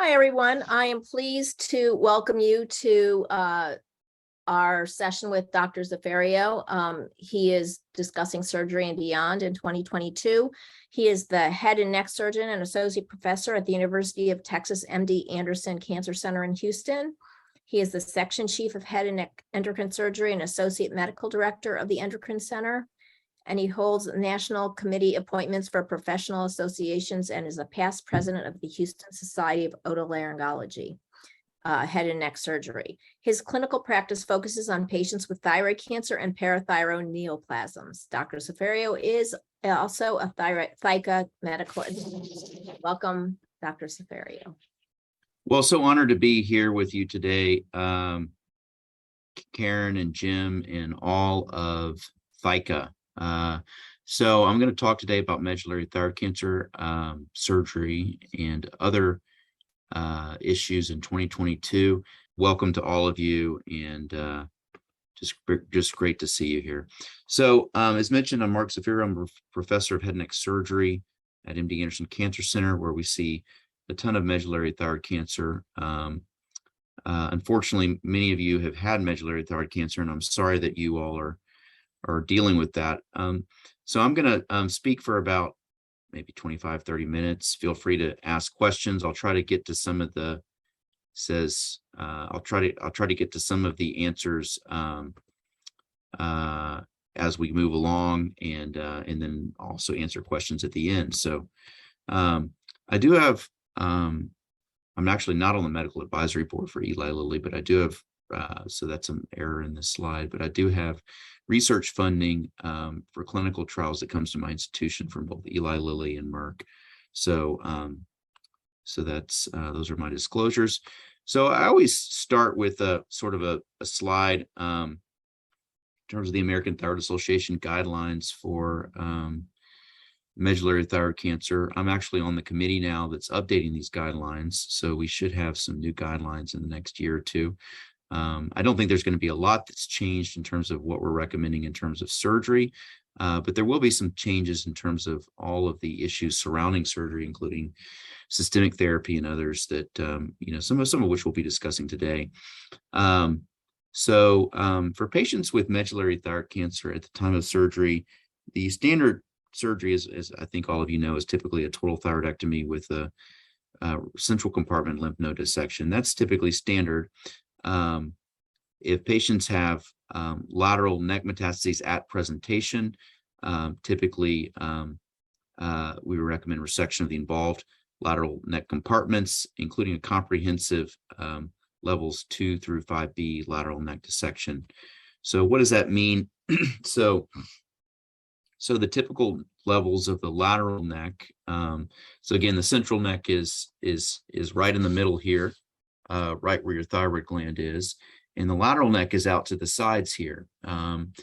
Hi, everyone. I am pleased to welcome you to our session with Dr. Zafereo. He is discussing surgery and beyond in 2022. He is the head and neck surgeon and associate professor at the University of Texas MD Anderson Cancer Center in Houston. He is the section chief of head and neck endocrine surgery and associate medical director of the Endocrine Center. And he holds national committee appointments for professional associations and is a past president of the Houston Society of Otolaryngology, head and neck surgery. His clinical practice focuses on patients with thyroid cancer and parathyroid neoplasms. Dr. Zafereo is also a ThyCa medical advisor. Welcome, Dr. Zafereo. Well, so honored to be here with you today, Karen and Jim and all of ThyCa. So I'm going to talk today about medullary thyroid cancer surgery and other issues in 2022. Welcome to all of you, and just great to see you here. So as mentioned, I'm Mark Zafereo. I'm a professor of head and neck surgery at MD Anderson Cancer Center, where we see a ton of medullary thyroid cancer. Unfortunately, many of you have had medullary thyroid cancer, and I'm sorry that you all are dealing with that. So I'm going to speak for about maybe 25-30 minutes. Feel free to ask questions. I'll try to get to some of the I'll try to get to some of the answers as we move along, and then also answer questions at the end. So I do have I'm actually not on the medical advisory board for Eli Lilly, but I do have so that's an error in this slide, but I do have research funding for clinical trials that comes to my institution from both Eli Lilly and Merck. So so that's those are my disclosures. So I always start with a sort of a slide in terms of the American Thyroid Association guidelines for medullary thyroid cancer. I'm actually on the committee now that's updating these guidelines, so we should have some new guidelines in the next year or two. I don't think there's going to be a lot that's changed in terms of what we're recommending in terms of surgery, but there will be some changes in terms of all of the issues surrounding surgery, including systemic therapy and others that, some of which we'll be discussing today. So for patients with medullary thyroid cancer at the time of surgery, the standard surgery, as I think all of you know, is typically a total thyroidectomy with a central compartment lymph node dissection. That's typically standard. If patients have lateral neck metastases at presentation, typically we recommend resection of the involved lateral neck compartments, including a comprehensive levels 2 through 5B lateral neck dissection. So what does that mean? So the typical levels of the lateral neck. So again, the central neck is right in the middle here. Right where your thyroid gland is, and the lateral neck is out to the sides here. And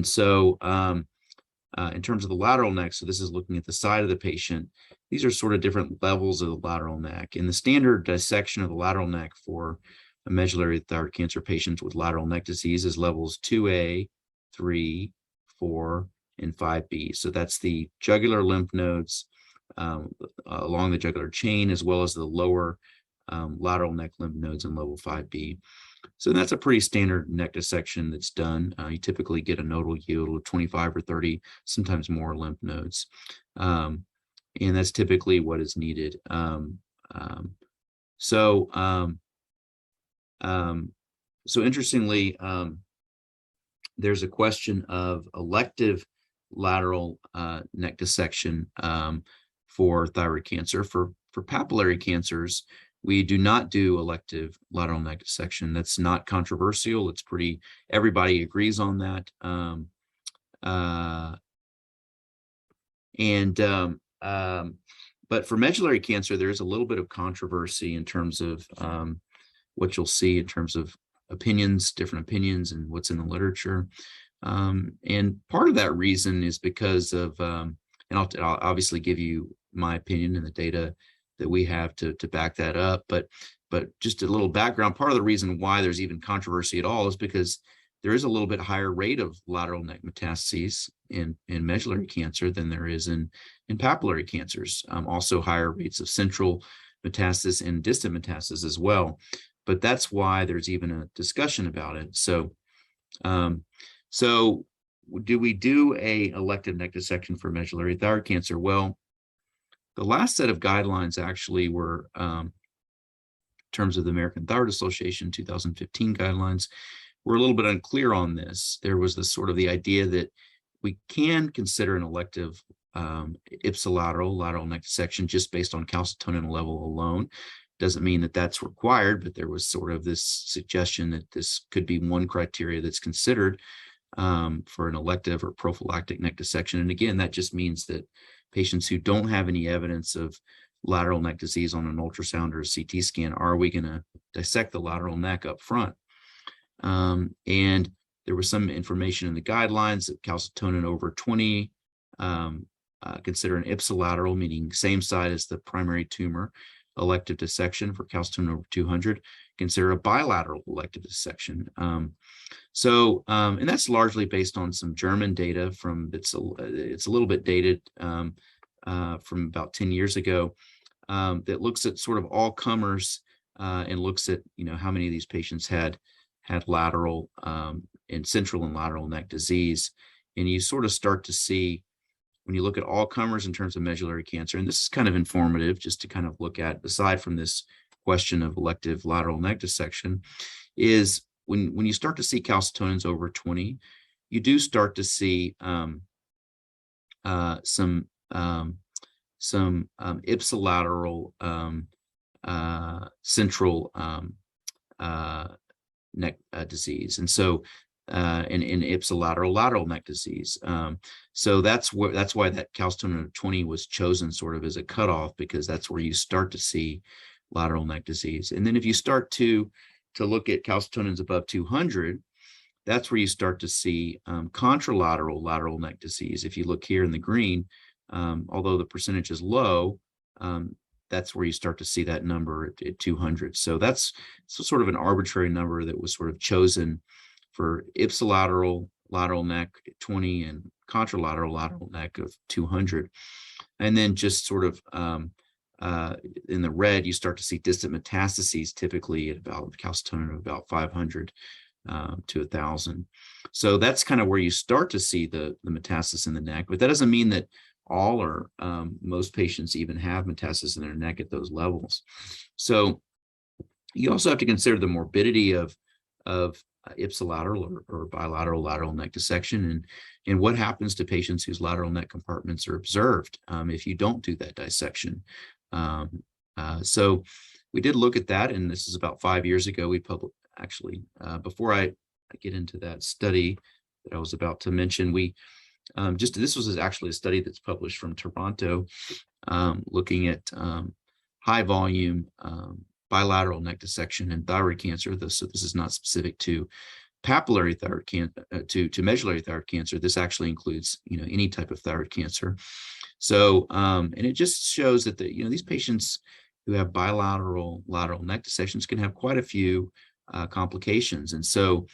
so in terms of the lateral neck, so this is looking at the side of the patient, these are sort of different levels of the lateral neck. And the standard dissection of the lateral neck for a medullary thyroid cancer patients with lateral neck disease is levels 2A, 3, 4, and 5B. So that's the jugular lymph nodes along the jugular chain, as well as the lower lateral neck lymph nodes in level 5B. So that's a pretty standard neck dissection that's done. You typically get a nodal yield of 25 or 30, sometimes more lymph nodes. And that's typically what is needed. So interestingly, there's a question of elective lateral neck dissection for thyroid cancer. For papillary cancers, we do not do elective lateral neck dissection. That's not controversial. It's everybody agrees on that. But for medullary cancer, there's a little bit of controversy in terms of what you'll see in terms of different opinions, and what's in the literature. And part of that reason is because of, and I'll obviously give you my opinion and the data that we have to back that up. But just a little background, part of the reason why there's even controversy at all is because there is a little bit higher rate of lateral neck metastases in medullary cancer than there is in papillary cancers. Also higher rates of central metastasis and distant metastasis as well. But that's why there's even a discussion about it. So, so do we do a elective neck dissection for medullary thyroid cancer? Well, the last set of guidelines actually were, in terms of the American Thyroid Association 2015 guidelines, were a little bit unclear on this. There was this sort of the idea that we can consider an elective ipsilateral lateral neck dissection just based on calcitonin level alone. Doesn't mean that that's required, but there was sort of this suggestion that this could be one criteria that's considered for an elective or prophylactic neck dissection. And again, that just means that patients who don't have any evidence of lateral neck disease on an ultrasound or a CT scan, are we going to dissect the lateral neck up front? And there was some information in the guidelines that calcitonin over 20, consider an ipsilateral, meaning same side as the primary tumor, elective dissection. For calcitonin over 200, consider a bilateral elective dissection. And that's largely based on some German data from, it's a little bit dated, from about 10 years ago, that looks at sort of all comers and looks at, how many of these patients had lateral and central and lateral neck disease. And you sort of start to see, when you look at all comers in terms of medullary cancer, and this is kind of informative just to kind of look at, aside from this question of elective lateral neck dissection, is when you start to see calcitonins over 20, you do start to see some ipsilateral central neck disease, and so in ipsilateral lateral neck disease. So that's why that calcitonin of 20 was chosen sort of as a cutoff, because that's where you start to see lateral neck disease. And then if you start to look at calcitonins above 200, that's where you start to see contralateral lateral neck disease. If you look here in the green, although the percentage is low, that's where you start to see that number at 200. So that's sort of an arbitrary number that was sort of chosen for ipsilateral lateral neck at 20 and contralateral lateral neck of 200. And then just sort of in the red, you start to see distant metastases, typically at about calcitonin of about 500 to 1,000. So that's kind of where you start to see the metastasis in the neck, but that doesn't mean that all or most patients even have metastasis in their neck at those levels. So you also have to consider the morbidity of ipsilateral or bilateral lateral neck dissection, and what happens to patients whose lateral neck compartments are observed if you don't do that dissection. So we did look at that, and this is about 5 years ago. We published, actually, before I get into that study that I was about to mention, this was actually a study that's published from Toronto, looking at high volume bilateral neck dissection and thyroid cancer. So this is not specific to papillary thyroid cancer, to medullary thyroid cancer. This actually includes, any type of thyroid cancer. So, and it just shows that these patients who have bilateral lateral neck dissections can have quite a few complications. And so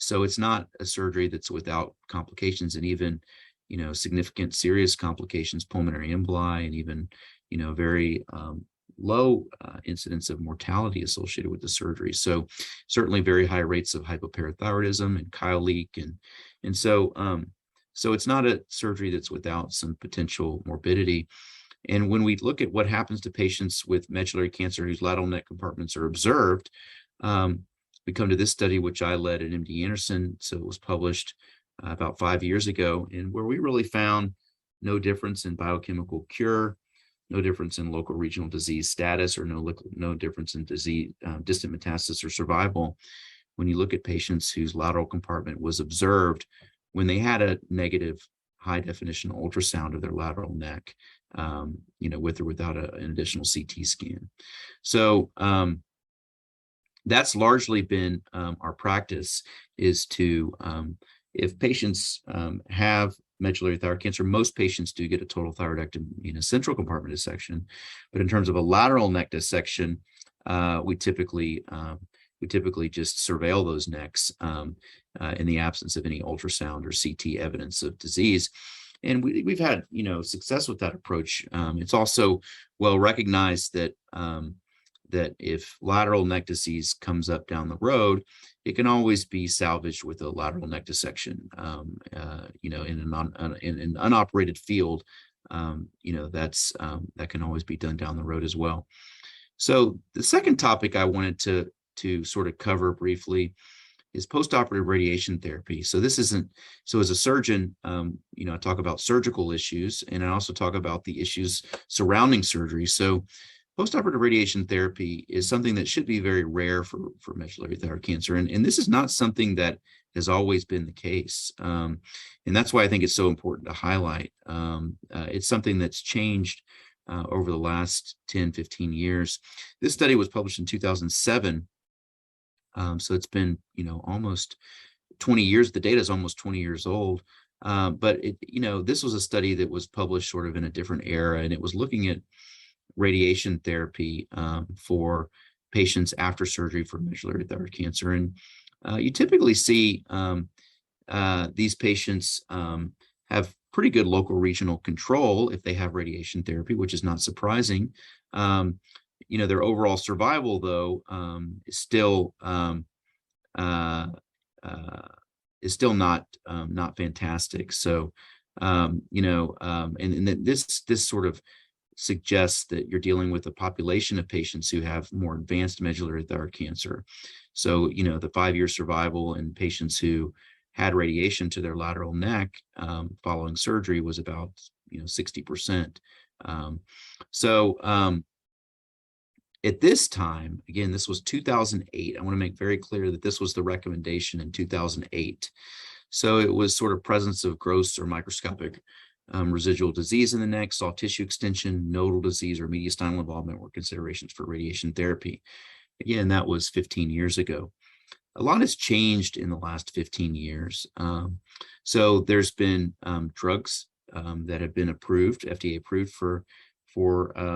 it's not a surgery that's without complications, and even, significant serious complications, pulmonary emboli, and even, very low incidence of mortality associated with the surgery. So certainly very high rates of hypoparathyroidism and chyle leak. And so it's not a surgery that's without some potential morbidity. And when we look at what happens to patients with medullary cancer whose lateral neck compartments are observed, we come to this study, which I led at MD Anderson. So it was published about 5 years ago, and where we really found no difference in biochemical cure, no difference in local regional disease status, or no difference in disease, distant metastasis or survival, when you look at patients whose lateral compartment was observed when they had a negative high definition ultrasound of their lateral neck, with or without an additional CT scan. So that's largely been our practice, is to, if patients have medullary thyroid cancer, most patients do get a total thyroidectomy in a central compartment dissection. But in terms of a lateral neck dissection, we typically just surveil those necks in the absence of any ultrasound or CT evidence of disease. And we've had, success with that approach. It's also well recognized that that if lateral neck disease comes up down the road, it can always be salvaged with a lateral neck dissection. In an unoperated field, that can always be done down the road as well. So the second topic I wanted to sort of cover briefly is postoperative radiation therapy. So this isn't, so as a surgeon, I talk about surgical issues, and I also talk about the issues surrounding surgery. So postoperative radiation therapy is something that should be very rare for medullary thyroid cancer. And this is not something that has always been the case. And that's why I think it's so important to highlight. It's something that's changed over the last 10, 15 years. This study was published in 2007. So it's been, almost 20 years. The data is almost 20 years old. But this was a study that was published sort of in a different era, and it was looking at radiation therapy for patients after surgery for medullary thyroid cancer. And you typically see these patients have pretty good local regional control if they have radiation therapy, which is not surprising. Their overall survival, though, is still not fantastic. So, and this sort of suggests that you're dealing with a population of patients who have more advanced medullary thyroid cancer. So, the 5-year survival in patients who had radiation to their lateral neck following surgery was about 60%. At this time, again, this was 2008. I want to make very clear that this was the recommendation in 2008. So it was sort of presence of gross or microscopic residual disease in the neck, soft tissue extension, nodal disease, or mediastinal involvement were considerations for radiation therapy. Again, that was 15 years ago. A lot has changed in the last 15 years. So there's been drugs that have been approved, FDA approved for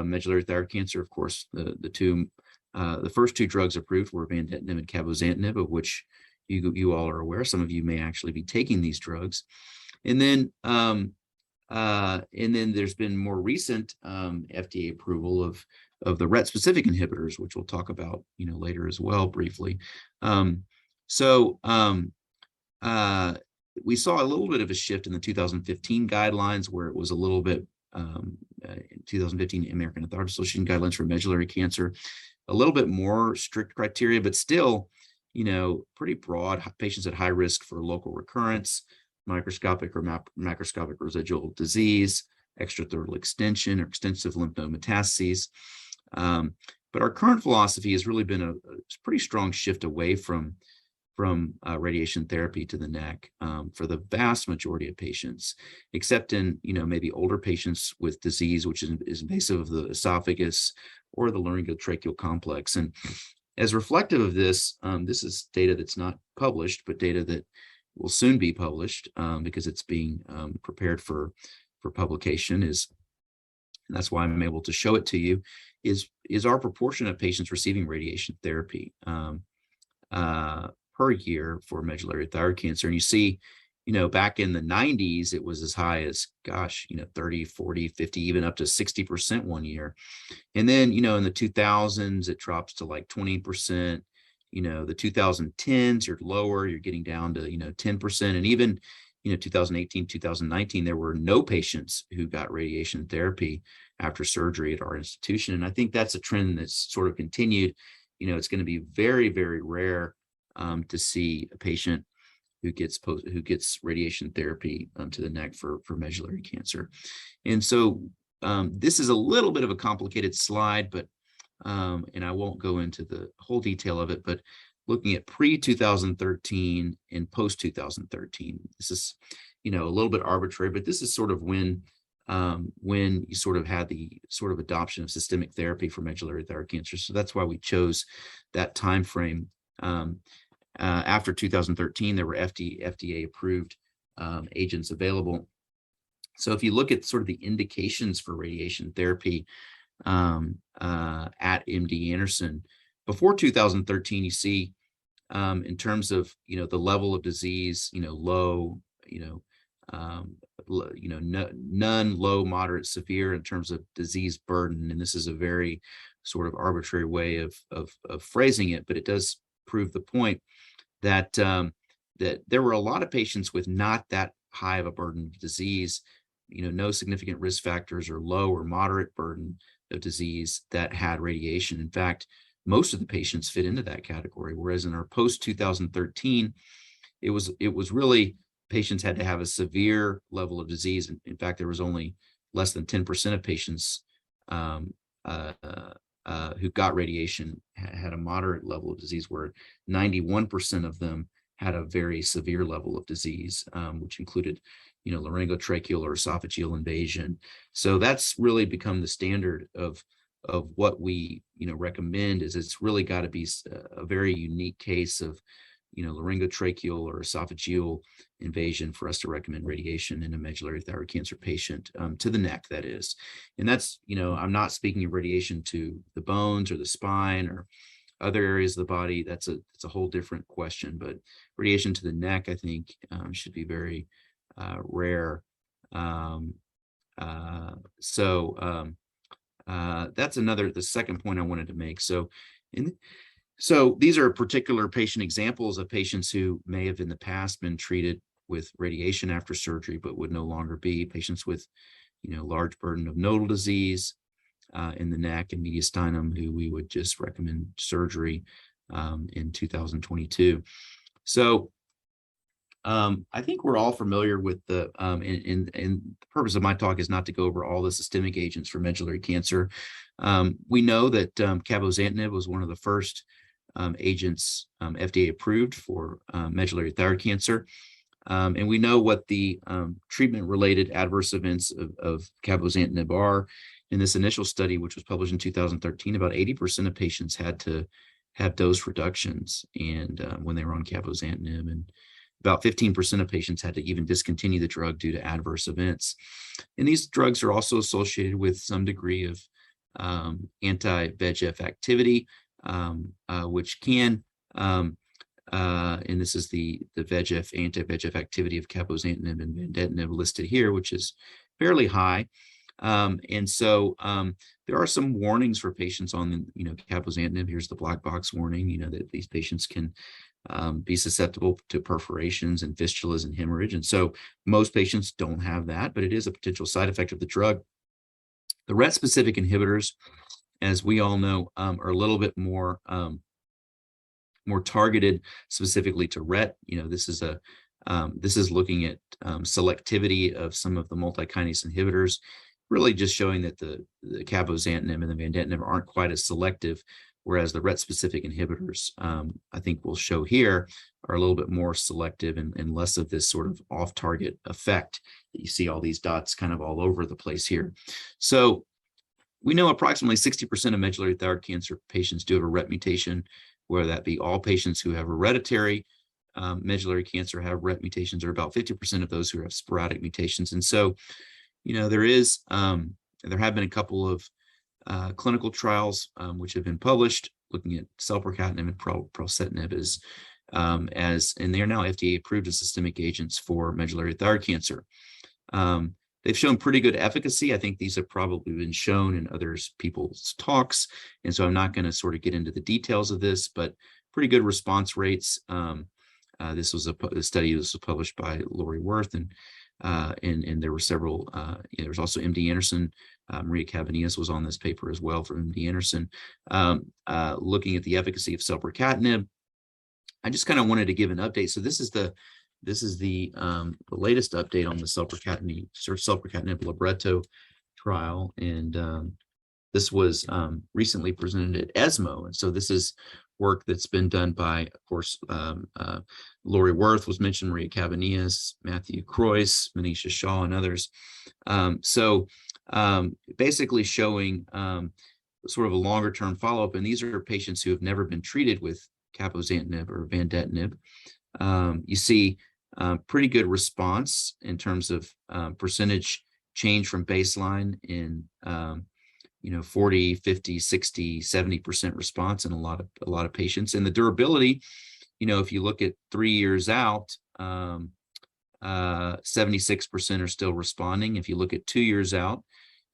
medullary thyroid cancer. Of course, the first two drugs approved were vandetanib and cabozantinib, of which you all are aware. Some of you may actually be taking these drugs. And then there's been more recent FDA approval of the RET-specific inhibitors, which we'll talk about later as well briefly. We saw a little bit of a shift in the 2015 guidelines, where it was a little bit 2015 American Heart Association guidelines for medullary cancer, a little bit more strict criteria, but still, pretty broad. Patients at high risk for local recurrence, microscopic or macroscopic residual disease, extrathroidal extension, or extensive lymph node metastases. But our current philosophy has really been a pretty strong shift away from radiation therapy to the neck for the vast majority of patients, except in maybe older patients with disease which is invasive of the esophagus or the laryngotracheal complex. And as reflective of this, this is data that's not published, but data that will soon be published because it's being prepared for publication. And that's why I'm able to show it to you. Is our proportion of patients receiving radiation therapy per year for medullary thyroid cancer. And you see, back in the 90s, it was as high as, 30, 40, 50, even up to 60% one year. And then, in the 2000s, it drops to like 20%. The 2010s, you're lower, you're getting down to, 10%. And even, 2018, 2019, there were no patients who got radiation therapy after surgery at our institution. And I think that's a trend that's sort of continued. It's going to be very, very rare to see a patient who gets radiation therapy to the neck for medullary cancer. And so this is a little bit of a complicated slide, but and I won't go into the whole detail of it, but looking at pre-2013 and post-2013, this is, a little bit arbitrary, but this is sort of when you sort of had the sort of adoption of systemic therapy for medullary thyroid cancer. So that's why we chose that time frame. After 2013, there were FDA approved agents available. So if you look at sort of the indications for radiation therapy at MD Anderson, before 2013, you see in terms of, the level of disease, low, none, low, moderate, severe in terms of disease burden. And this is a very sort of arbitrary way of phrasing it, but it does prove the point that that there were a lot of patients with not that high of a burden of disease, no significant risk factors or low or moderate burden of disease that had radiation. In fact, most of the patients fit into that category, whereas in our post 2013, it was really patients had to have a severe level of disease. In fact, there was only less than 10% of patients who got radiation had a moderate level of disease, where 91% of them had a very severe level of disease, which included, laryngotracheal or esophageal invasion. So that's really become the standard of what we, recommend. Is it's really got to be a very unique case of, laryngotracheal or esophageal invasion for us to recommend radiation in a medullary thyroid cancer patient, to the neck, that is. And that's, I'm not speaking of radiation to the bones or the spine or other areas of the body. It's a whole different question, but radiation to the neck, I think, should be very rare. That's the second point I wanted to make. So these are particular patient examples of patients who may have in the past been treated with radiation after surgery, but would no longer be. Patients with, large burden of nodal disease in the neck and mediastinum, who we would just recommend surgery in 2022. So I think we're all familiar with the, and the purpose of my talk is not to go over all the systemic agents for medullary cancer. We know that cabozantinib was one of the first agents FDA approved for medullary thyroid cancer. And we know what the treatment-related adverse events of cabozantinib are. In this initial study, which was published in 2013, about 80% of patients had to have dose reductions and when they were on cabozantinib, and about 15% of patients had to even discontinue the drug due to adverse events. And these drugs are also associated with some degree of anti-VEGF activity, which can, and this is the anti-VEGF activity of cabozantinib and vandetanib listed here, which is fairly high. And so there are some warnings for patients on, cabozantinib. Here's the black box warning, that these patients can be susceptible to perforations and fistulas and hemorrhage. And so most patients don't have that, but it is a potential side effect of the drug. The RET-specific inhibitors, as we all know, are a little bit more targeted specifically to RET. This is looking at selectivity of some of the multi-kinase inhibitors, really just showing that the cabozantinib and the vandetanib aren't quite as selective, whereas the RET-specific inhibitors, I think we'll show here, are a little bit more selective and less of this sort of off-target effect that you see all these dots kind of all over the place here. So we know approximately 60% of medullary thyroid cancer patients do have a RET mutation, whether that be all patients who have hereditary medullary cancer have RET mutations, or about 50% of those who have sporadic mutations. And so, there have been a couple of clinical trials which have been published looking at selpercatinib and pralsetinib and they are now FDA approved as systemic agents for medullary thyroid cancer. They've shown pretty good efficacy. I think these have probably been shown in people's talks, and so I'm not going to sort of get into the details of this, but pretty good response rates. This was a study that was published by Lori Wirth, and there were several. There was also MD Anderson. Maria Cabanillas was on this paper as well from MD Anderson, looking at the efficacy of selpercatinib. I just kind of wanted to give an update. So this is the latest update on the selpercatinib libretto trial, and this was recently presented at ESMO. And so this is work that's been done by, of course, Lori Wirth was mentioned, Maria Cabanillas, Matthew Croyce, Manisha Shaw, and others. Basically showing sort of a longer term follow-up, and these are patients who have never been treated with cabozantinib or vandetanib. You see pretty good response in terms of percentage change from baseline in 40, 50, 60, 70% response in a lot of patients. And the durability, if you look at 3 years out, 76% are still responding. If you look at 2 years out,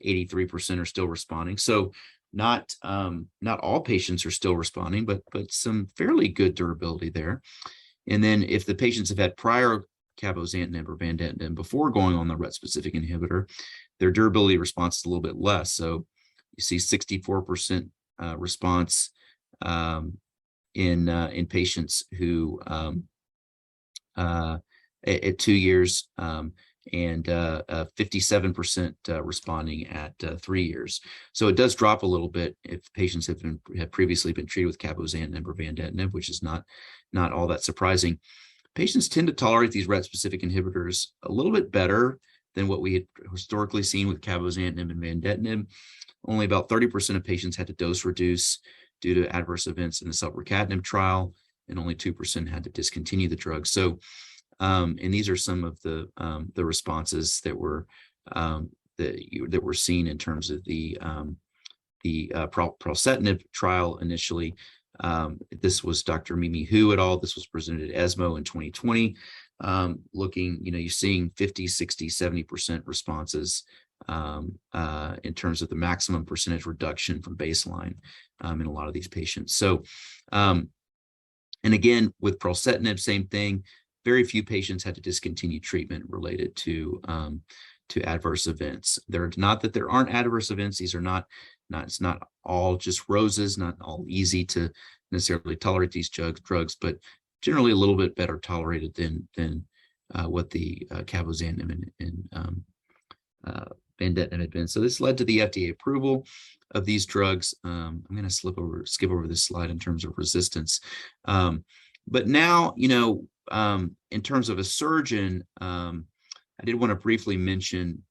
83% are still responding. So not all patients are still responding, but some fairly good durability there. And then if the patients have had prior cabozantinib or vandetanib before going on the RET-specific inhibitor, their durability response is a little bit less. So you see 64% response in patients who at 2 years, and 57% responding at 3 years. So it does drop a little bit if patients have previously been treated with cabozantinib or vandetanib, which is not all that surprising. Patients tend to tolerate these RET-specific inhibitors a little bit better than what we had historically seen with cabozantinib and vandetanib. Only about 30% of patients had to dose reduce due to adverse events in the selpercatinib trial, and only 2% had to discontinue the drug. So, and these are some of the responses that were seen in terms of the pralsetinib trial initially. This was Dr. Mimi Hu et al. This was presented at ESMO in 2020. Looking, you're seeing 50, 60, 70% responses in terms of the maximum percentage reduction from baseline in a lot of these patients. So, and again, with pralsetinib, same thing. Very few patients had to discontinue treatment related to adverse events. Not that there aren't adverse events. These are it's not all just roses, not all easy to necessarily tolerate these drugs, but generally a little bit better tolerated than what the cabozantinib and vandetanib had been. So this led to the FDA approval of these drugs. I'm going to skip over this slide in terms of resistance. But now, in terms of a surgeon, I did want to briefly mention,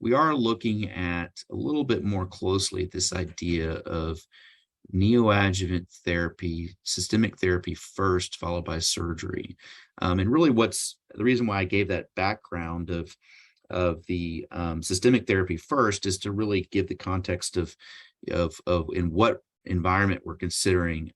we are looking at a little bit more closely at this idea of neoadjuvant therapy, systemic therapy first, followed by surgery. And really what's the reason why I gave that background of the systemic therapy first is to really give the context of in what environment we're considering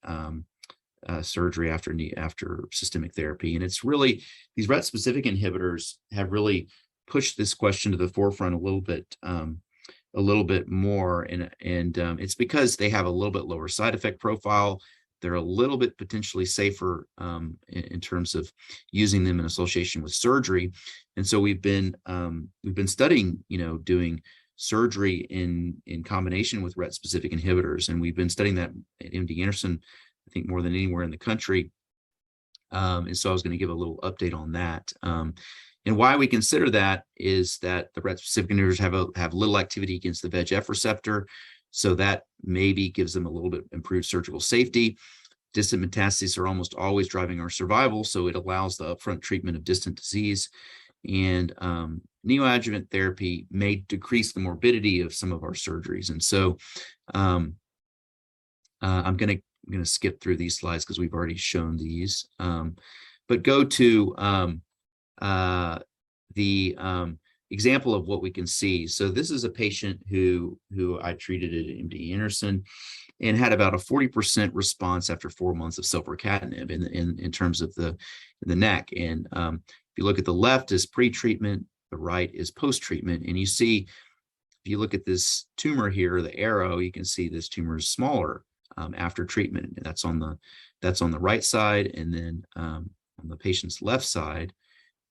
surgery after systemic therapy. And it's really, these RET-specific inhibitors have really pushed this question to the forefront a little bit more. And it's because they have a little bit lower side effect profile. They're a little bit potentially safer in terms of using them in association with surgery. And so we've been studying, doing surgery in combination with RET-specific inhibitors. And we've been studying that at MD Anderson, I think more than anywhere in the country. And so I was going to give a little update on that. And why we consider that is that the RET-specific inhibitors have little activity against the VEGF receptor. So that maybe gives them a little bit improved surgical safety. Distant metastases are almost always driving our survival. So it allows the upfront treatment of distant disease. And neoadjuvant therapy may decrease the morbidity of some of our surgeries. And so I'm going to skip through these slides because we've already shown these. But go to the example of what we can see. So this is a patient who I treated at MD Anderson and had about a 40% response after 4 months of selpercatinib in terms of the neck. And if you look at the left is pre-treatment, the right is post-treatment. And you see, if you look at this tumor here, the arrow, you can see this tumor is smaller after treatment. And that's on the right side. And then on the patient's left side,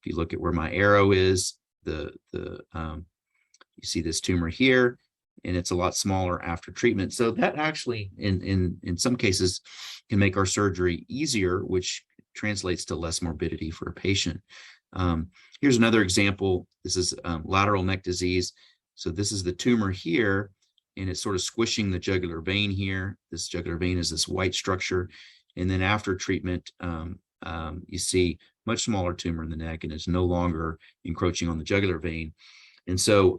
if you look at where my arrow is, you see this tumor here, and it's a lot smaller after treatment. So that actually, in some cases, can make our surgery easier, which translates to less morbidity for a patient. Here's another example. This is lateral neck disease. So this is the tumor here, and it's sort of squishing the jugular vein here. This jugular vein is this white structure. And then after treatment, you see much smaller tumor in the neck, and it's no longer encroaching on the jugular vein. And so,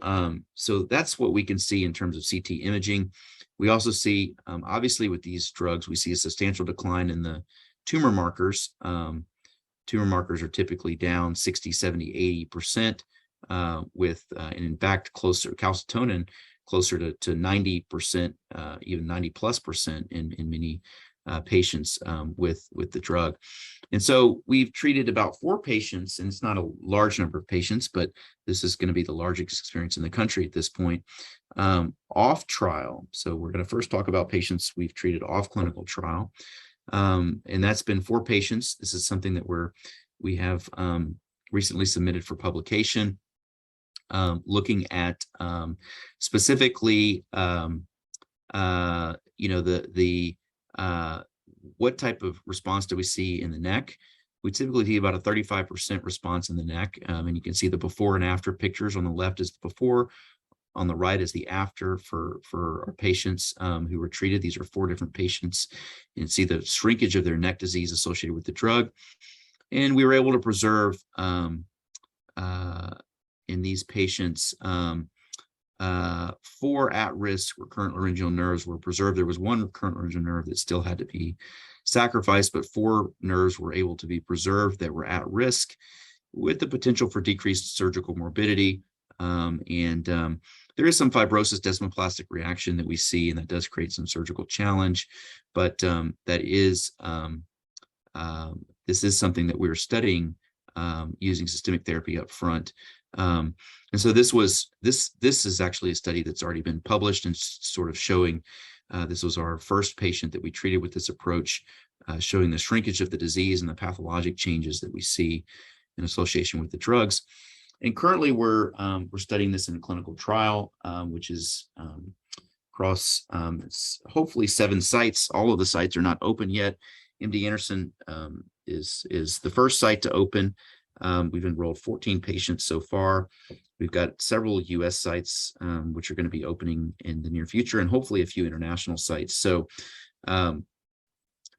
so that's what we can see in terms of CT imaging. We also see, obviously with these drugs, we see a substantial decline in the tumor markers. Tumor markers are typically down 60, 70, 80%, with, and in fact, calcitonin closer to 90%, even 90+% in many patients with the drug. And so we've treated about 4 patients, and it's not a large number of patients, but this is going to be the largest experience in the country at this point, off trial. So we're going to first talk about patients we've treated off clinical trial. And that's been 4 patients. This is something that we have recently submitted for publication, looking at specifically, what type of response do we see in the neck? We typically see about a 35% response in the neck. And you can see the before and after pictures. On the left is the before, on the right is the after for our patients who were treated. These are 4 different patients. You can see the shrinkage of their neck disease associated with the drug. And we were able to preserve in these patients 4 at-risk recurrent laryngeal nerves were preserved. There was 1 recurrent laryngeal nerve that still had to be sacrificed, but 4 nerves were able to be preserved that were at risk with the potential for decreased surgical morbidity. There is some fibrosis desmoplastic reaction that we see, and that does create some surgical challenge, but that is this is something that we're studying using systemic therapy up front. And so this is actually a study that's already been published and sort of showing, this was our first patient that we treated with this approach, showing the shrinkage of the disease and the pathologic changes that we see in association with the drugs. And currently we're studying this in a clinical trial, which is across hopefully 7 sites. All of the sites are not open yet. MD Anderson is the first site to open. We've enrolled 14 patients so far. We've got several US sites, which are going to be opening in the near future, and hopefully a few international sites. So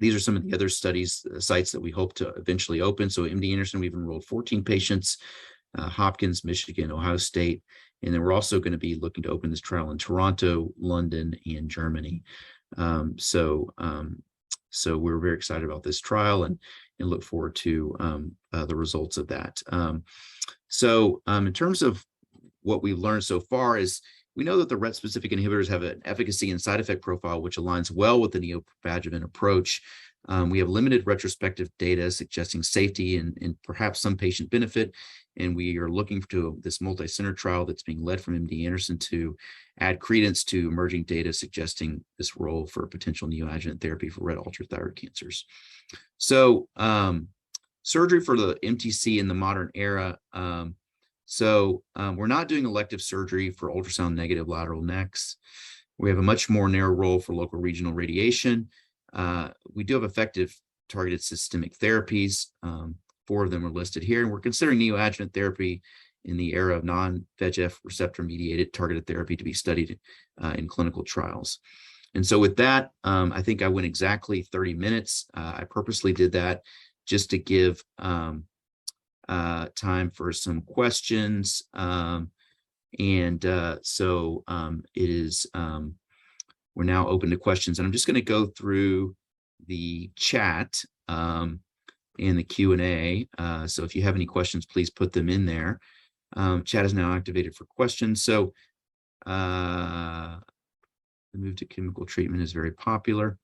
these are some of the other sites that we hope to eventually open. So MD Anderson, we've enrolled 14 patients, Hopkins, Michigan, Ohio State, and then we're also going to be looking to open this trial in Toronto, London, and Germany. So we're very excited about this trial and look forward to the results of that. In terms of what we've learned so far is we know that the RET-specific inhibitors have an efficacy and side effect profile which aligns well with the neoadjuvant approach. We have limited retrospective data suggesting safety and perhaps some patient benefit, and we are looking to this multi-center trial that's being led from MD Anderson to add credence to emerging data suggesting this role for potential neoadjuvant therapy for RET-altered thyroid cancers. So surgery for the MTC in the modern era. We're not doing elective surgery for ultrasound negative lateral necks. We have a much more narrow role for local regional radiation. We do have effective targeted systemic therapies. 4 of them are listed here, and we're considering neoadjuvant therapy in the era of non-VEGF receptor mediated targeted therapy to be studied in clinical trials. And so with that, I think I went exactly 30 minutes. I purposely did that just to give time for some questions. It is, we're now open to questions, and I'm just going to go through the chat and the Q&A. So if you have any questions, please put them in there. Chat is now activated for questions. So the move to chemical treatment is very popular.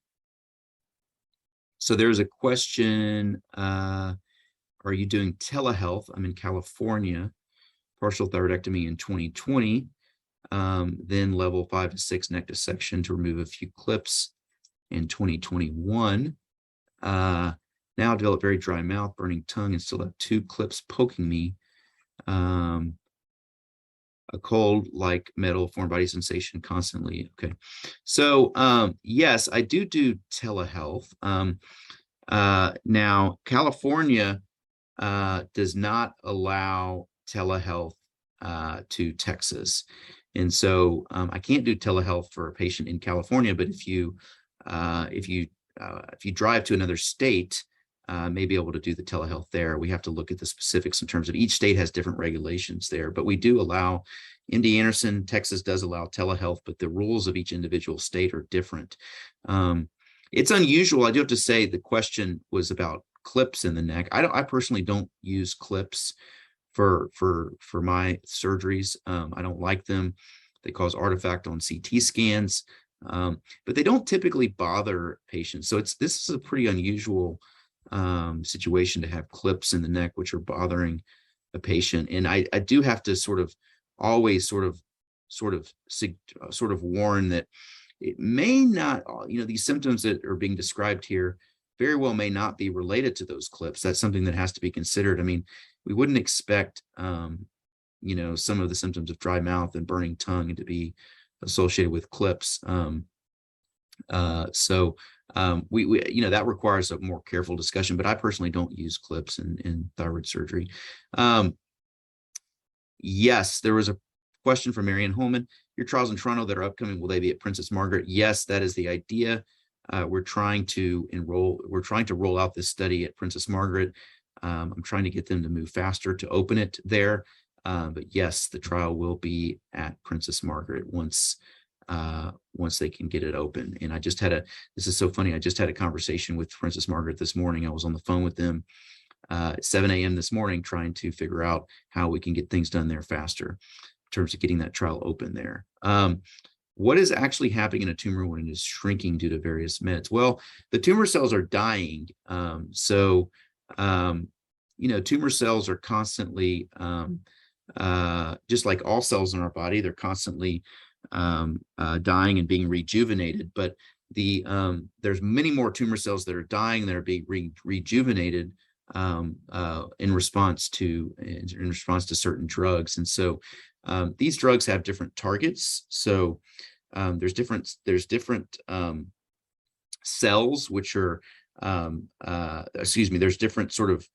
So there's a question, are you doing telehealth? I'm in California, partial thyroidectomy in 2020, then level 5 to 6 neck dissection to remove a few clips in 2021. Now developed very dry mouth, burning tongue, and still have 2 clips poking me. A cold like metal foreign body sensation constantly. Okay. So yes, I do telehealth. Now California does not allow telehealth to Texas. And so I can't do telehealth for a patient in California, but if you drive to another state, may be able to do the telehealth there. We have to look at the specifics in terms of each state has different regulations there, but we do allow, MD Anderson, Texas does allow telehealth, but the rules of each individual state are different. It's unusual. I do have to say the question was about clips in the neck. I personally don't use clips for my surgeries. I don't like them. They cause artifact on CT scans. but they don't typically bother patients. So this is a pretty unusual situation to have clips in the neck which are bothering a patient. And I do have to always sort of warn that it may not, these symptoms that are being described here very well may not be related to those clips. That's something that has to be considered. I mean, we wouldn't expect, some of the symptoms of dry mouth and burning tongue to be associated with clips. That requires a more careful discussion, but I personally don't use clips in thyroid surgery. Yes, there was a question from Marianne Holman. Your trials in Toronto that are upcoming, will they be at Princess Margaret? Yes, that is the idea. We're trying to roll out this study at Princess Margaret. I'm trying to get them to move faster to open it there. But yes, the trial will be at Princess Margaret once they can get it open. And this is so funny. I just had a conversation with Princess Margaret this morning. I was on the phone with them at 7 a.m. this morning, trying to figure out how we can get things done there faster in terms of getting that trial open there. What is actually happening in a tumor when it is shrinking due to various meds? Well, the tumor cells are dying. Tumor cells are constantly, just like all cells in our body, they're constantly dying and being rejuvenated. But there's many more tumor cells that are dying that are being rejuvenated in response to certain drugs. And so these drugs have different targets. So there's different cells which are there's different sort of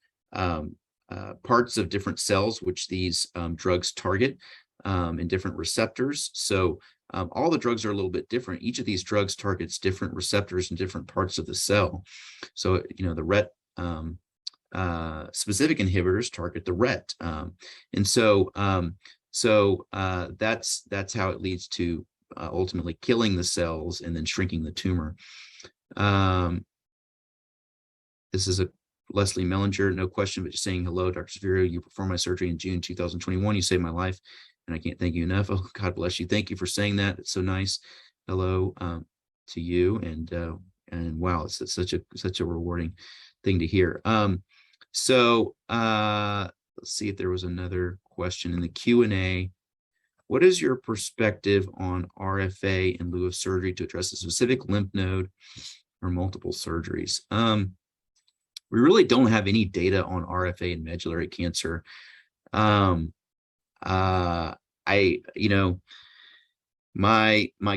parts of different cells which these drugs target and different receptors. So all the drugs are a little bit different. Each of these drugs targets different receptors in different parts of the cell. So the RET specific inhibitors target the RET, and so that's how it leads to ultimately killing the cells and then shrinking the tumor. This is a Leslie Mellinger, no question, but just saying hello, Dr. Zafereo. You performed my surgery in June 2021. You saved my life, and I can't thank you enough. Oh, God bless you. Thank you for saying that. It's so nice. Hello to you, and wow, it's such a rewarding thing to hear. Let's see if there was another question in the Q&A. What is your perspective on RFA in lieu of surgery to address a specific lymph node or multiple surgeries? We really don't have any data on RFA and medullary cancer. My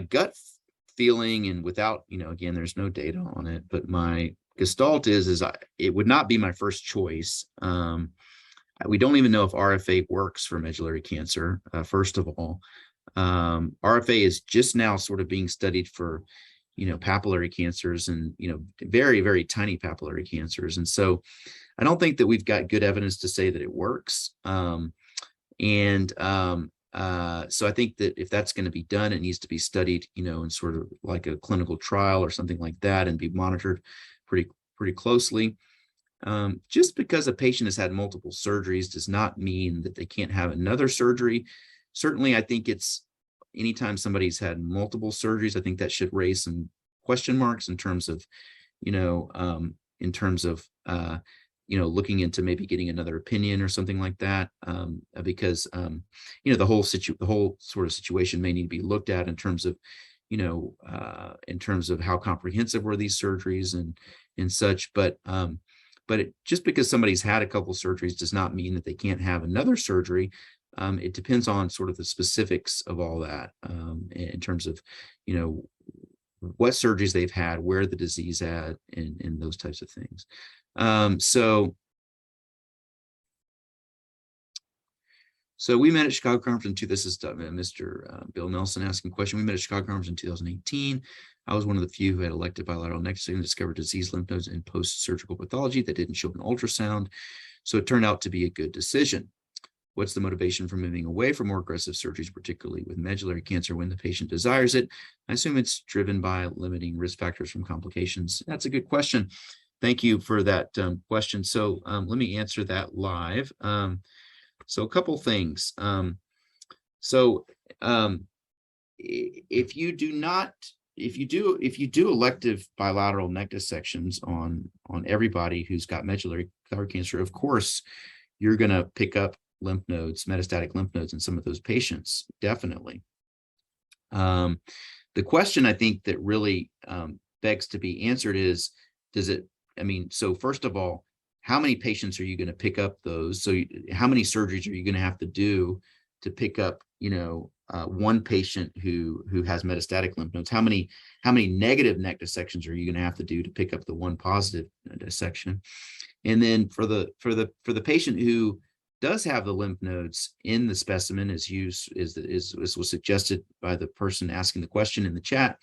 gut feeling, and without, again, there's no data on it, but my gestalt is it would not be my first choice. We don't even know if RFA works for medullary cancer, first of all. RFA is just now sort of being studied for, papillary cancers and, very, very tiny papillary cancers. And so I don't think that we've got good evidence to say that it works. So I think that if that's going to be done, it needs to be studied, in sort of like a clinical trial or something like that, and be monitored pretty closely. Just because a patient has had multiple surgeries does not mean that they can't have another surgery. Certainly, I think it's anytime somebody's had multiple surgeries, I think that should raise some question marks in terms of, looking into maybe getting another opinion or something like that, because the whole sort of situation may need to be looked at in terms of, how comprehensive were these surgeries and such. But just because somebody's had a couple surgeries does not mean that they can't have another surgery. It depends on sort of the specifics of all that, in terms of, what surgeries they've had, where the disease at, and those types of things. So we met at Chicago Conference this is Mr. Bill Nelson asking a question. We met at Chicago Conference in 2018. I was one of the few who had elective bilateral neck surgery and discovered diseased lymph nodes in post-surgical pathology that didn't show an ultrasound. So it turned out to be a good decision. What's the motivation for moving away from more aggressive surgeries, particularly with medullary cancer, when the patient desires it? I assume it's driven by limiting risk factors from complications. That's a good question. Thank you for that question. So let me answer that live. So a couple things. If if you do elective bilateral neck dissections on everybody who's got medullary thyroid cancer, of course, you're going to pick up lymph nodes, metastatic lymph nodes in some of those patients, definitely. The question I think that really begs to be answered is, so first of all, how many patients are you going to pick up those? So how many surgeries are you going to have to do to pick up, one patient who has metastatic lymph nodes? How many negative neck dissections are you going to have to do to pick up the one positive dissection? And then for the patient who does have the lymph nodes in the specimen, as was suggested by the person asking the question in the chat,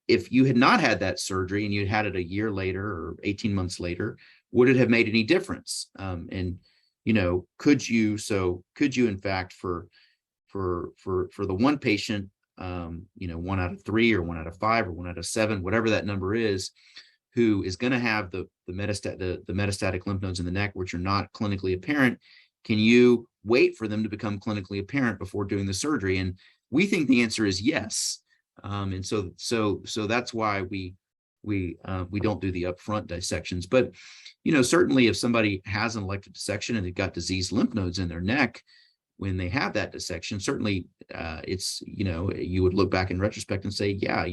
if you had not had that surgery and you had it a year later or 18 months later, would it have made any difference? Could you in fact for the one patient, 1 out of 3 or 1 out of 5 or 1 out of 7, whatever that number is, who is going to have the metastatic lymph nodes in the neck, which are not clinically apparent, can you wait for them to become clinically apparent before doing the surgery? And we think the answer is yes. And so that's why we don't do the upfront dissections. But certainly if somebody has an elective dissection and they've got diseased lymph nodes in their neck, when they have that dissection, certainly it's you would look back in retrospect and say, yeah,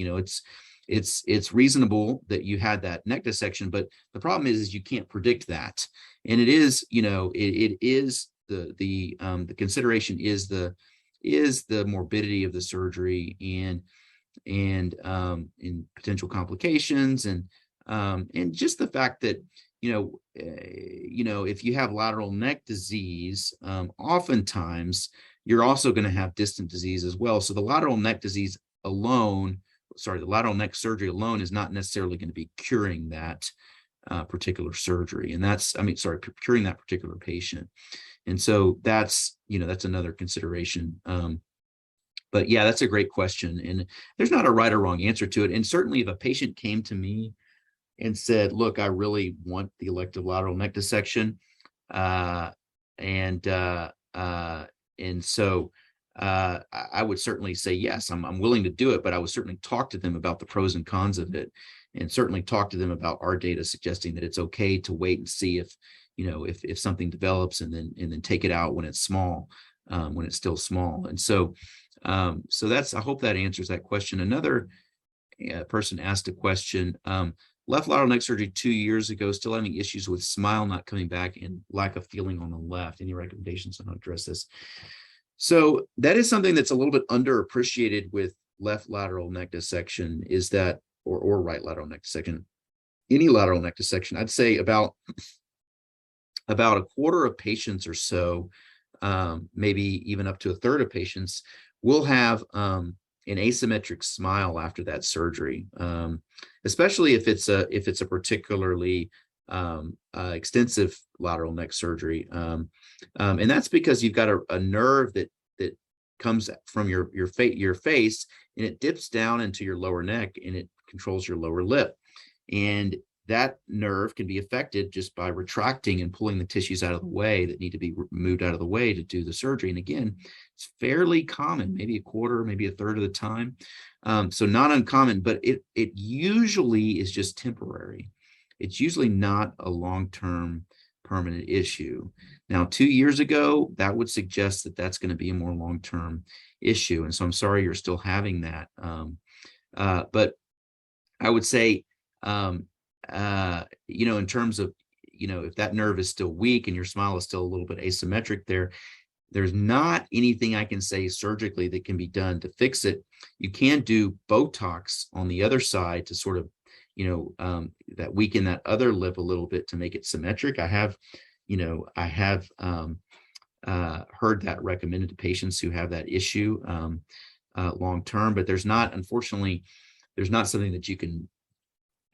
it's reasonable that you had that neck dissection, but the problem is you can't predict that. And it is, it is the consideration is the morbidity of the surgery and in potential complications and just the fact that if you have lateral neck disease, oftentimes you're also going to have distant disease as well. So the lateral neck disease alone, the lateral neck surgery alone is not necessarily going to be curing that particular surgery, and curing that particular patient. And so that's another consideration. But yeah, that's a great question, and there's not a right or wrong answer to it. And certainly if a patient came to me and said, look, I really want the elective lateral neck dissection, and so I would certainly say, yes, I'm willing to do it, but I would certainly talk to them about the pros and cons of it, and certainly talk to them about our data suggesting that it's okay to wait and see if something develops and then take it out when it's small, when it's still small. And so I hope that answers that question. Another person asked a question, left lateral neck surgery 2 years ago, still having issues with smile not coming back and lack of feeling on the left. Any recommendations on how to address this? So that is something that's a little bit underappreciated with left lateral neck dissection, is that, or right lateral neck dissection, any lateral neck dissection, I'd say about a quarter of patients or so, maybe even up to a third of patients, will have an asymmetric smile after that surgery, especially if it's a particularly extensive lateral neck surgery, and that's because you've got a nerve that comes from your face, and it dips down into your lower neck and it controls your lower lip, and that nerve can be affected just by retracting and pulling the tissues out of the way that need to be moved out of the way to do the surgery. And again, it's fairly common, maybe a quarter, maybe a third of the time. So not uncommon, but it usually is just temporary. It's usually not a long-term permanent issue. Now, 2 years ago, that would suggest that that's going to be a more long-term issue. And so I'm sorry you're still having that. But I would say, in terms of, if that nerve is still weak and your smile is still a little bit asymmetric there's not anything I can say surgically that can be done to fix it. You can do Botox on the other side to sort of, that weaken that other lip a little bit to make it symmetric. I have heard that recommended to patients who have that issue long term, but unfortunately, there's not something that you can,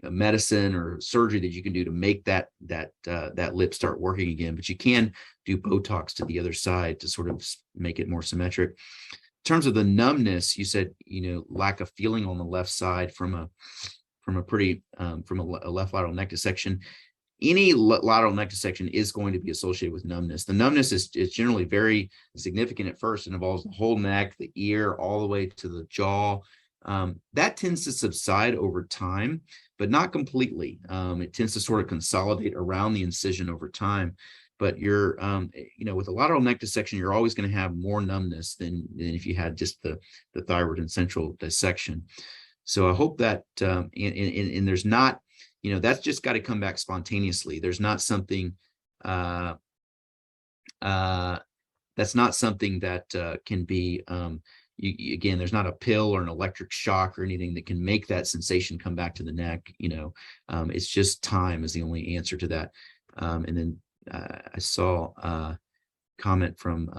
medicine or surgery that you can do to make that lip start working again. But you can do Botox to the other side to sort of make it more symmetric. In terms of the numbness, you said, lack of feeling on the left side from a left lateral neck dissection. Any lateral neck dissection is going to be associated with numbness. The numbness is generally very significant at first. It involves the whole neck, the ear, all the way to the jaw. That tends to subside over time, but not completely. It tends to sort of consolidate around the incision over time. But you're, with a lateral neck dissection, you're always going to have more numbness than if you had just the thyroid and central dissection. So I hope that, and there's not, that's just got to come back spontaneously. There's not something, that's not something that can be, again, there's not a pill or an electric shock or anything that can make that sensation come back to the neck. It's just time is the only answer to that. And then I saw a comment from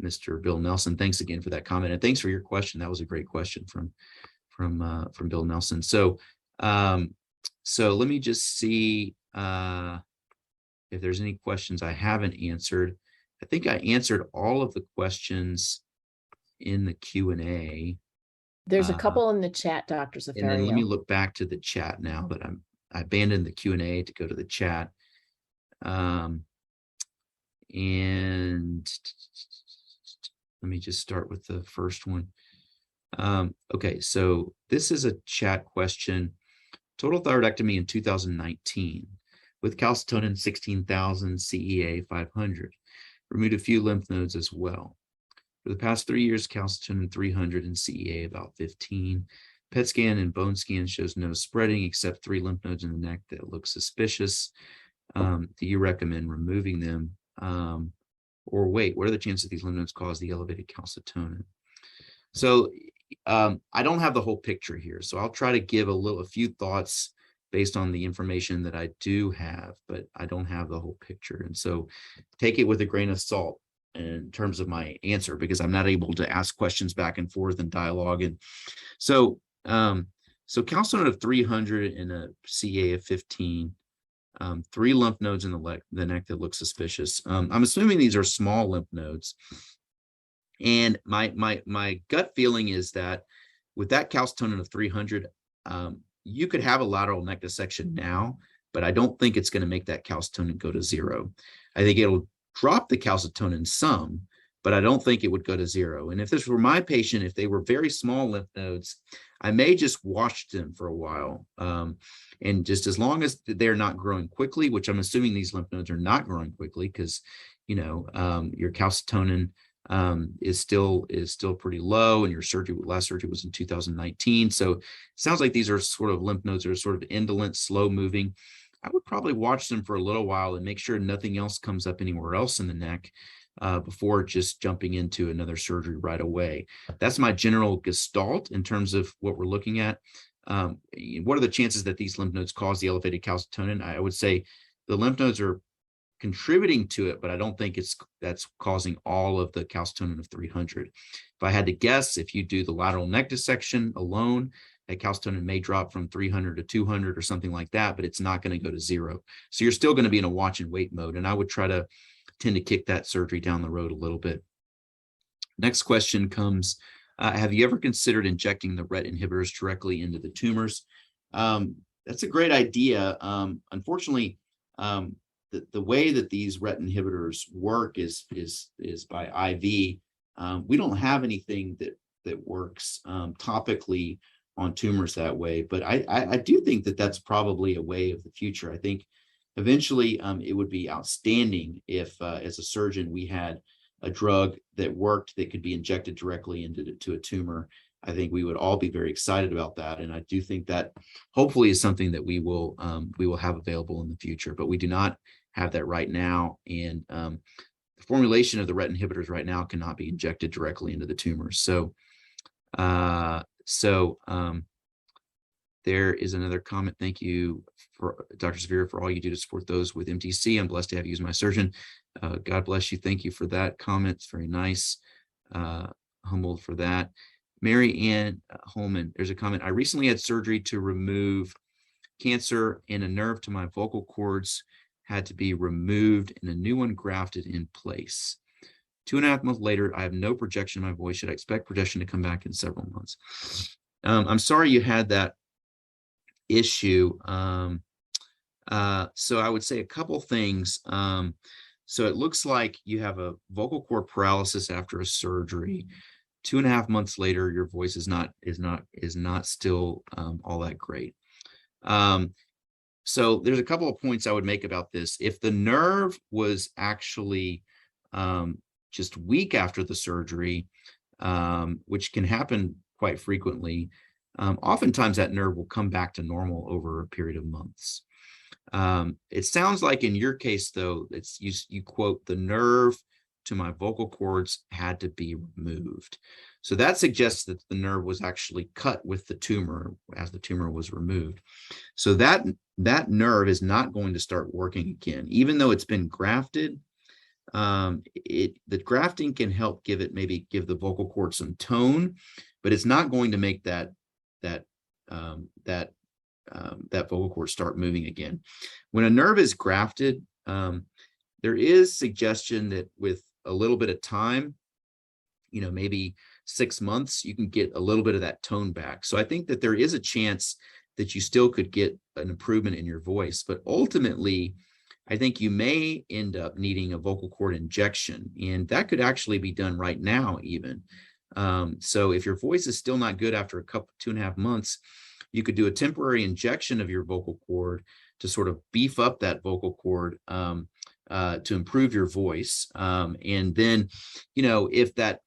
Mr. Bill Nelson. Thanks again for that comment, and thanks for your question. That was a great question from Bill Nelson. So let me just see if there's any questions I haven't answered. I think I answered all of the questions in the Q&A. There's a couple in the chat, Dr. Zafereo. And then let me look back to the chat now that I abandoned the Q&A to go to the chat. And let me just start with the first one. Okay, so this is a chat question. Total thyroidectomy in 2019 with calcitonin 16,000, CEA 500. Removed a few lymph nodes as well. For the past 3 years, calcitonin 300 and CEA about 15. PET scan and bone scan shows no spreading except 3 lymph nodes in the neck that look suspicious. Do you recommend removing them? Or wait, what are the chances these lymph nodes cause the elevated calcitonin? So I don't have the whole picture here, so I'll try to give a few thoughts based on the information that I do have, but I don't have the whole picture. And so take it with a grain of salt in terms of my answer, because I'm not able to ask questions back and forth and dialogue. And so calcitonin of 300 and a CA of 15, 3 lymph nodes in the neck that look suspicious. I'm assuming these are small lymph nodes. And my gut feeling is that with that calcitonin of 300, you could have a lateral neck dissection now, but I don't think it's going to make that calcitonin go to 0. I think it'll drop the calcitonin some, but I don't think it would go to 0. And if this were my patient, if they were very small lymph nodes, I may just watch them for a while. And just as long as they're not growing quickly, which I'm assuming these lymph nodes are not growing quickly, because your calcitonin is still pretty low, and your last surgery was in 2019. So it sounds like these are sort of lymph nodes that are sort of indolent, slow moving. I would probably watch them for a little while and make sure nothing else comes up anywhere else in the neck before just jumping into another surgery right away. That's my general gestalt in terms of what we're looking at. What are the chances that these lymph nodes cause the elevated calcitonin? I would say the lymph nodes are contributing to it, but I don't think that's causing all of the calcitonin of 300. If I had to guess, if you do the lateral neck dissection alone, that calcitonin may drop from 300 to 200 or something like that, but it's not going to go to 0. So you're still going to be in a watch and wait mode, and I would tend to kick that surgery down the road a little bit. Next question comes, have you ever considered injecting the RET inhibitors directly into the tumors? That's a great idea. Unfortunately, the way that these RET inhibitors work is by IV. We don't have anything that works topically on tumors that way, but I do think that that's probably a way of the future. I think eventually it would be outstanding if as a surgeon we had a drug that worked that could be injected directly into a tumor. I think we would all be very excited about that, and I do think that hopefully is something that we will have available in the future, but we do not have that right now. And the formulation of the RET inhibitors right now cannot be injected directly into the tumors. So there is another comment. Thank you for Dr. Zafereo for all you do to support those with MTC. I'm blessed to have you as my surgeon. God bless you. Thank you for that comment. It's very nice. Humbled for that. Mary Ann Holman, there's a comment. I recently had surgery to remove cancer in a nerve to my vocal cords, had to be removed and a new one grafted in place. 2.5 months later, I have no projection in my voice. Should I expect projection to come back in several months? I'm sorry you had that issue. So I would say a couple things. So it looks like you have a vocal cord paralysis after a surgery 2.5 months later, your voice is not still all that great. So there's a couple of points I would make about this. If the nerve was actually just weak after the surgery, which can happen quite frequently, oftentimes that nerve will come back to normal over a period of months. It sounds like in your case, though, it's you quote, "The nerve to my vocal cords had to be removed." So that suggests that the nerve was actually cut with the tumor as the tumor was removed. So that nerve is not going to start working again, even though it's been grafted. The grafting can help give the vocal cord some tone, but it's not going to make that vocal cord start moving again. When a nerve is grafted, there is suggestion that with a little bit of time, maybe 6 months, you can get a little bit of that tone back. So I think that there is a chance that you still could get an improvement in your voice, but ultimately, I think you may end up needing a vocal cord injection, and that could actually be done right now even. So if your voice is still not good after 2.5 months, you could do a temporary injection of your vocal cord to sort of beef up that vocal cord to improve your voice. And then, if that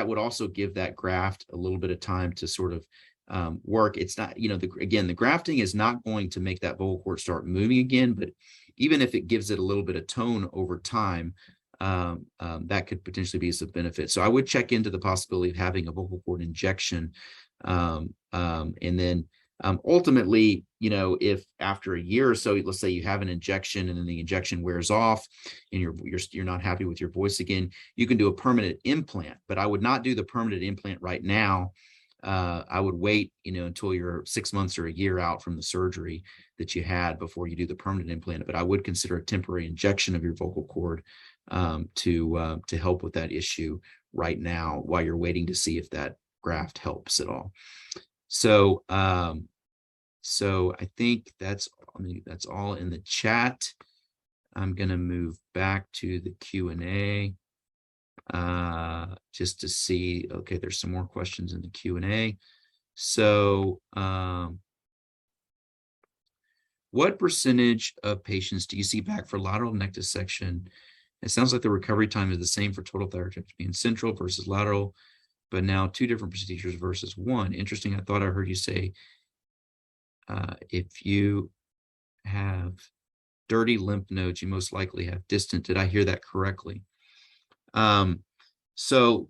would also give that graft a little bit of time to sort of work. It's not, the grafting is not going to make that vocal cord start moving again, but even if it gives it a little bit of tone over time, that could potentially be some benefit. So I would check into the possibility of having a vocal cord injection. And then ultimately, if after a year or so, let's say you have an injection and then the injection wears off and you're not happy with your voice again, you can do a permanent implant. But I would not do the permanent implant right now. I would wait, until you're 6 months or a year out from the surgery that you had before you do the permanent implant. But I would consider a temporary injection of your vocal cord to help with that issue right now while you're waiting to see if that graft helps at all. So, so I think that's all in the chat. I'm going to move back to the Q&A. Just to see, okay, there's some more questions in the Q&A. So, what percentage of patients do you see back for lateral neck dissection? It sounds like the recovery time is the same for total thyroidectomy in central versus lateral, but now 2 different procedures versus 1. Interesting. I thought I heard you say if you have dirty lymph nodes, you most likely have distant. Did I hear that correctly? So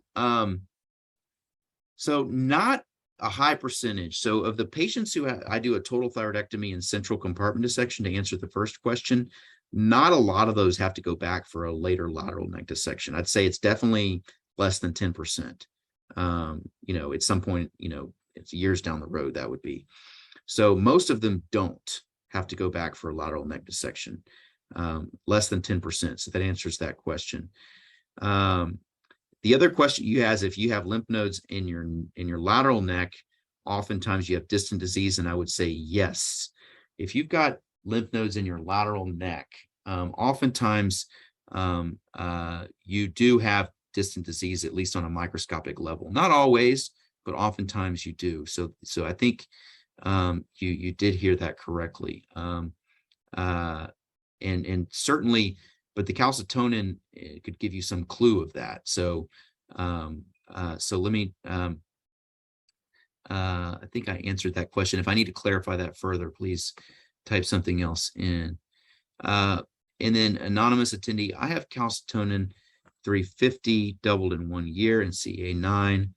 not a high percentage. So of the patients who I do a total thyroidectomy and central compartment dissection, to answer the first question, not a lot of those have to go back for a later lateral neck dissection. I'd say it's definitely less than 10%. At some point, it's years down the road, that would be. So most of them don't have to go back for a lateral neck dissection, less than 10%. So that answers that question. The other question you have is if you have lymph nodes in your lateral neck, oftentimes you have distant disease, and I would say yes. If you've got lymph nodes in your lateral neck, oftentimes you do have distant disease, at least on a microscopic level. Not always, but oftentimes you do. So I think you did hear that correctly. And certainly, but the calcitonin could give you some clue of that. So let me, I think I answered that question. If I need to clarify that further, please type something else in. And then anonymous attendee, I have calcitonin 350 doubled in 1 year and CA9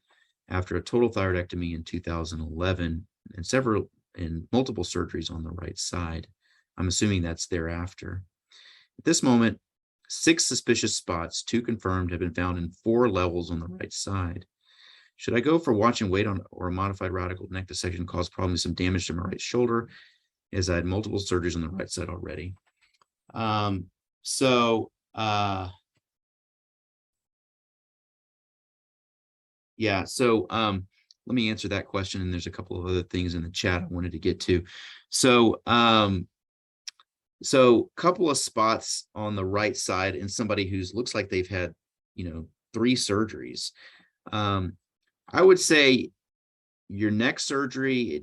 after a total thyroidectomy in 2011 and multiple surgeries on the right side. I'm assuming that's thereafter. At this moment, 6 suspicious spots, 2 confirmed, have been found in 4 levels on the right side. Should I go for watch and wait on or a modified radical neck dissection cause probably some damage to my right shoulder, as I had multiple surgeries on the right side already? Let me answer that question, and there's a couple of other things in the chat I wanted to get to. So couple of spots on the right side in somebody who's looks like they've had 3 surgeries. I would say your next surgery,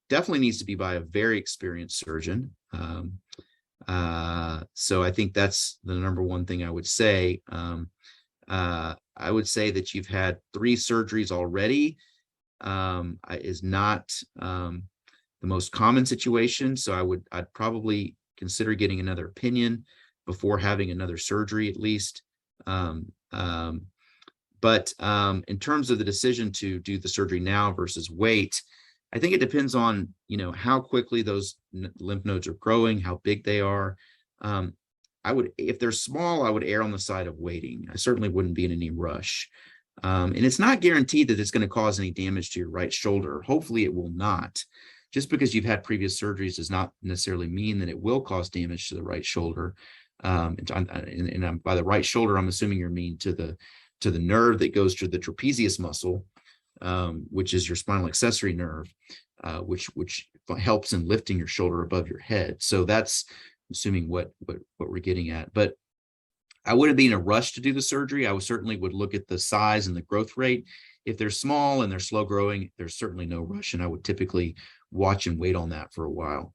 definitely needs to be by a very experienced surgeon. So I think that's the number one thing I would say. I would say that you've had 3 surgeries already, is not the most common situation. So I'd probably consider getting another opinion before having another surgery at least. But in terms of the decision to do the surgery now versus wait, I think it depends on, how quickly those lymph nodes are growing, how big they are. If they're small, I would err on the side of waiting. I certainly wouldn't be in any rush. And it's not guaranteed that it's going to cause any damage to your right shoulder. Hopefully it will not. Just because you've had previous surgeries does not necessarily mean that it will cause damage to the right shoulder. And by the right shoulder, I'm assuming you're mean to the nerve that goes to the trapezius muscle, which is your spinal accessory nerve, which helps in lifting your shoulder above your head. So that's assuming what we're getting at. But I wouldn't be in a rush to do the surgery. I certainly would look at the size and the growth rate. If they're small and they're slow growing, there's certainly no rush, and I would typically watch and wait on that for a while.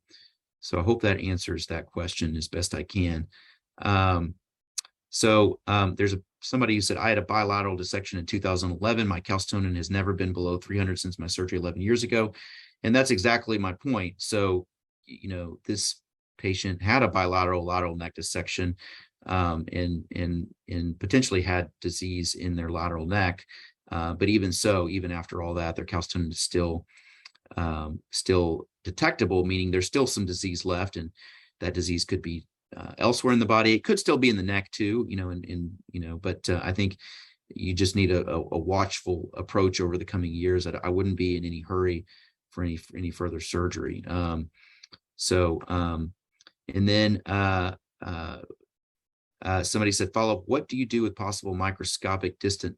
So I hope that answers that question as best I can. There's somebody who said, I had a bilateral dissection in 2011. My calcitonin has never been below 300 since my surgery 11 years ago. And that's exactly my point. So, this patient had a bilateral lateral neck dissection, and potentially had disease in their lateral neck. But even so, even after all that, their calcitonin is still detectable, meaning there's still some disease left, and that disease could be elsewhere in the body. It could still be in the neck too, but I think you just need a watchful approach over the coming years. I wouldn't be in any hurry for any further surgery. And then somebody said, follow up, what do you do with possible microscopic distant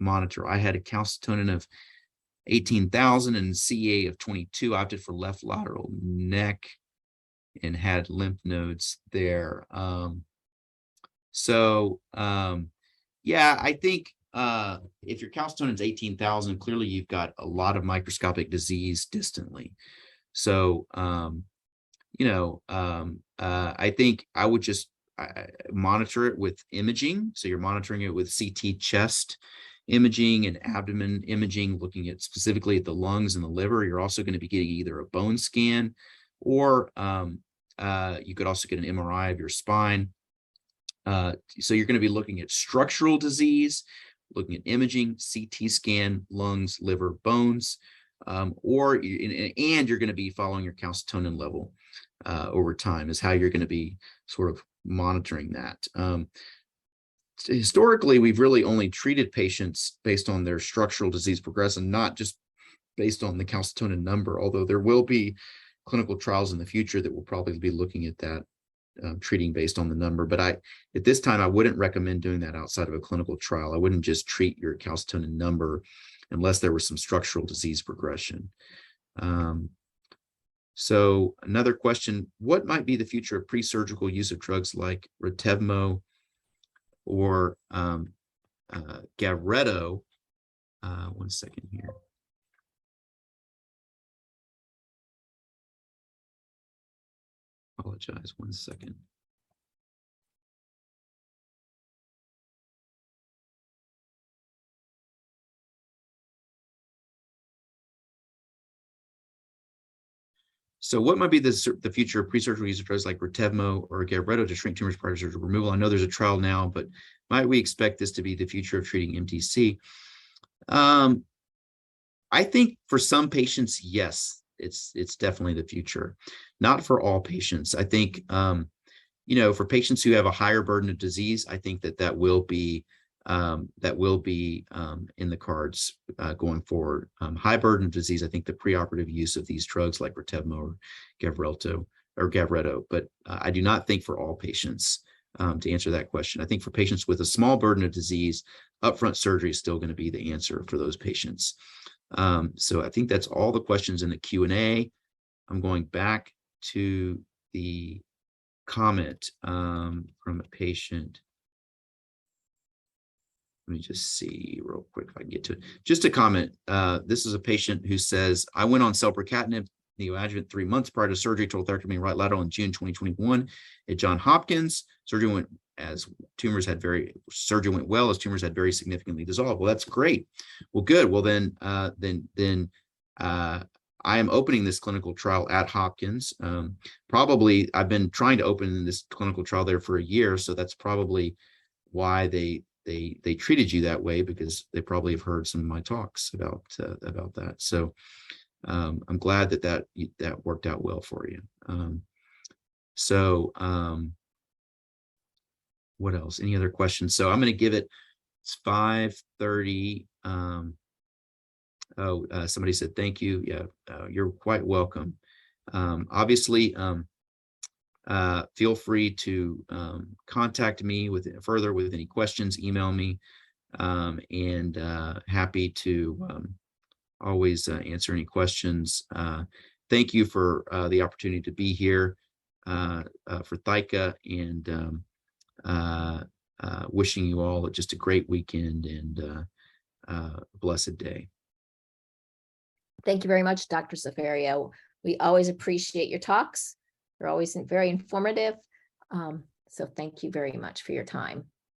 monitor? I had a calcitonin of 18,000 and CA of 22. I opted for left lateral neck and had lymph nodes there. Yeah, I think if your calcitonin is 18,000, clearly you've got a lot of microscopic disease distantly. So, I think I would just monitor it with imaging. So you're monitoring it with CT chest imaging and abdomen imaging, looking at specifically at the lungs and the liver. You're also going to be getting either a bone scan, or you could also get an MRI of your spine. So you're going to be looking at structural disease, looking at imaging, CT scan, lungs, liver, bones, and you're going to be following your calcitonin level over time is how you're going to be sort of monitoring that. Historically, we've really only treated patients based on their structural disease progression, not just based on the calcitonin number, although there will be clinical trials in the future that will probably be looking at that, treating based on the number. But at this time, I wouldn't recommend doing that outside of a clinical trial. I wouldn't just treat your calcitonin number unless there was some structural disease progression. So another question, what might be the future of pre-surgical use of drugs like Retevmo or Gavreto? One second here. Apologize, one second. So what might be the future of pre-surgical use of drugs like Retevmo or Gavreto to shrink tumors prior to surgical removal? I know there's a trial now, but might we expect this to be the future of treating MTC? I think for some patients, yes, it's definitely the future. Not for all patients. I think, for patients who have a higher burden of disease, I think that will be in the cards going forward. High burden of disease, I think the preoperative use of these drugs like Retevmo or Gavreto, but I do not think for all patients, to answer that question. I think for patients with a small burden of disease, upfront surgery is still going to be the answer for those patients. So I think that's all the questions in the Q&A. I'm going back to the comment from a patient. Let me just see real quick if I can get to it. Just a comment. This is a patient who says, I went on selpercatinib neoadjuvant 3 months prior to surgery, total thyroidectomy right lateral in June 2021 at Johns Hopkins. Surgery went well as tumors had very significantly dissolved. Well, that's great. Well, good. Well, then I am opening this clinical trial at Hopkins. Probably I've been trying to open this clinical trial there for a year, so that's probably why they treated you that way, because they probably have heard some of my talks about that. So I'm glad that worked out well for you. What else? Any other questions? So I'm going to give it. It's 5:30. Somebody said thank you. Yeah, you're quite welcome. Obviously, feel free to contact me with any questions. Email me, and happy to always answer any questions. Thank you for the opportunity to be here for ThyCa, and wishing you all just a great weekend and blessed day. Thank you very much, Dr. Zafereo. We always appreciate your talks. They're always very informative. So thank you very much for your time.